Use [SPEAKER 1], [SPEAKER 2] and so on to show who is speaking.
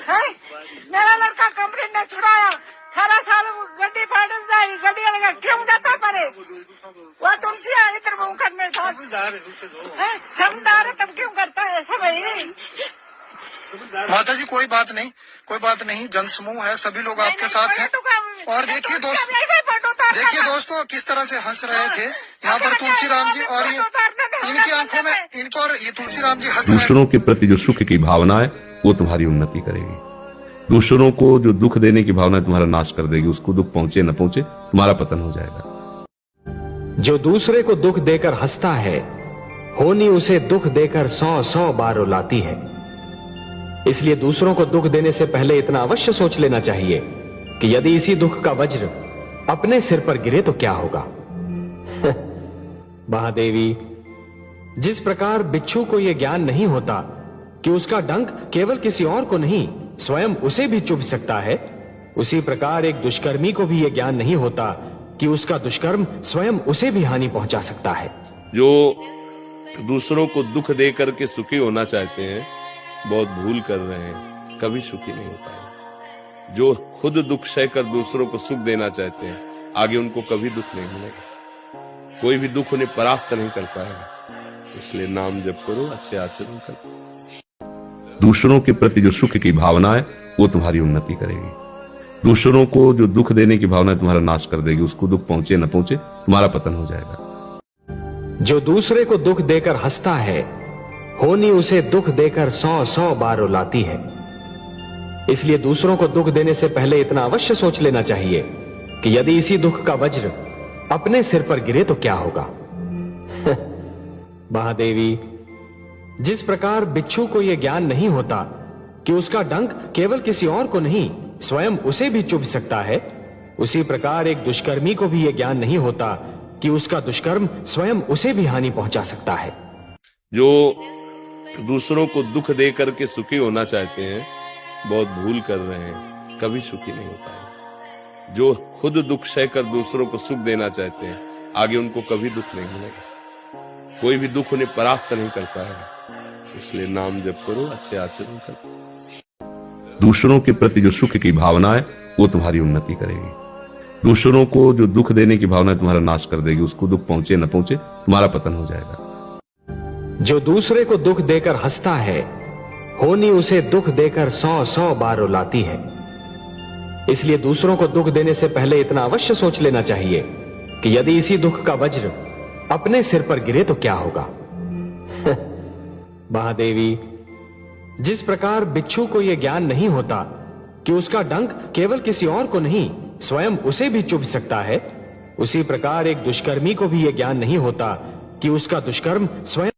[SPEAKER 1] है मेरा लड़का कंप्लेंट ने छुड़ाया 18 साल गड्डी फाड़ जाए गड्डी लगा क्यों जाता परे वो तुलसी आई इधर वो करने समझदार है तब क्यों करता है ऐसा भाई।
[SPEAKER 2] माता जी कोई बात नहीं, जन समूह है, सभी लोग आपके साथ हैं। और देखिए दोस्तों किस तरह से हंस रहे थे यहाँ पर तुलसीराम जी, और ये इनकी आंखों में ये तुलसीराम जी हंस रहे।
[SPEAKER 3] दूसरों के प्रति जो सुख की भावना है वो तुम्हारी उन्नति करेगी। दूसरों को जो दुख देने की भावना तुम्हारा नाश कर देगी। उसको दुख पहुंचे न पहुंचे तुम्हारा पतन हो जाएगा।
[SPEAKER 4] जो दूसरे को दुख देकर हंसता है, होनी उसे दुख देकर 100 बार रुलाती है। इसलिए दूसरों को दुख देने से पहले इतना अवश्य सोच लेना चाहिए कि यदि इसी दुख का वज्र अपने सिर पर गिरे तो क्या होगा। महादेवी, जिस प्रकार बिच्छू को यह ज्ञान नहीं होता कि उसका डंक केवल किसी और को नहीं स्वयं उसे भी चुभ सकता है, उसी प्रकार एक दुष्कर्मी को भी यह ज्ञान नहीं होता कि उसका दुष्कर्म स्वयं उसे भी हानि पहुंचा सकता है।
[SPEAKER 3] जो दूसरों को दुख दे करके सुखी होना चाहते हैं बहुत भूल कर रहे हैं, कभी सुखी नहीं हो पाएंगे। जो खुद दुख सहकर दूसरों को सुख देना चाहते हैं आगे उनको कभी दुख नहीं मिलेगा। कोई भी दुख उन्हें परास्त नहीं कर पाएगा। इसलिए नाम जप करो, अच्छे आचरण करो। दूसरों के प्रति जो सुख की भावना है वो तुम्हारी उन्नति करेगी। दूसरों को जो दुख देने की भावना तुम्हारा नाश कर देगी। उसको दुख पहुंचे न पहुंचे तुम्हारा पतन हो जाएगा।
[SPEAKER 4] जो दूसरे को दुख देकर हंसता है, होनी उसे दुख देकर 100 बार रुलाती है। इसलिए दूसरों को दुख देने से पहले इतना अवश्य सोच लेना चाहिए कि यदि इसी दुख का वज्र अपने सिर पर गिरे तो क्या होगा। महादेवी, जिस प्रकार बिच्छू को यह ज्ञान नहीं होता कि उसका डंक केवल किसी और को नहीं स्वयं उसे भी चुभ सकता है, उसी प्रकार एक दुष्कर्मी को भी यह ज्ञान नहीं होता कि उसका दुष्कर्म स्वयं उसे भी हानि पहुंचा सकता है।
[SPEAKER 3] जो दूसरों को दुख दे करके सुखी होना चाहते हैं बहुत भूल कर रहे हैं, कभी सुखी नहीं हो पाएंगे। जो खुद दुख सहकर दूसरों को सुख देना चाहते हैं आगे उनको कभी दुख नहीं मिलेगा। कोई भी दुख उन्हें परास्त नहीं कर पाएगा। इसलिए नाम जप करो, अच्छे आचरण करो।
[SPEAKER 5] दूसरों के प्रति जो सुख की भावना है वो तुम्हारी उन्नति करेगी। दूसरों को जो दुख देने की भावना तुम्हारा नाश कर देगी। उसको दुख पहुंचे न पहुंचे तुम्हारा पतन हो जाएगा।
[SPEAKER 4] जो दूसरे को दुख देकर हंसता है, होनी उसे दुख देकर 100 बार रुलाती है। इसलिए दूसरों को दुख देने से पहले इतना अवश्य सोच लेना चाहिए कि यदि इसी दुख का वज्र अपने सिर पर गिरे तो क्या होगा। महादेवी, जिस प्रकार बिच्छू को यह ज्ञान नहीं होता कि उसका डंक केवल किसी और को नहीं स्वयं उसे भी चुभ सकता है, उसी प्रकार एक दुष्कर्मी को भी यह ज्ञान नहीं होता कि उसका दुष्कर्म स्वयं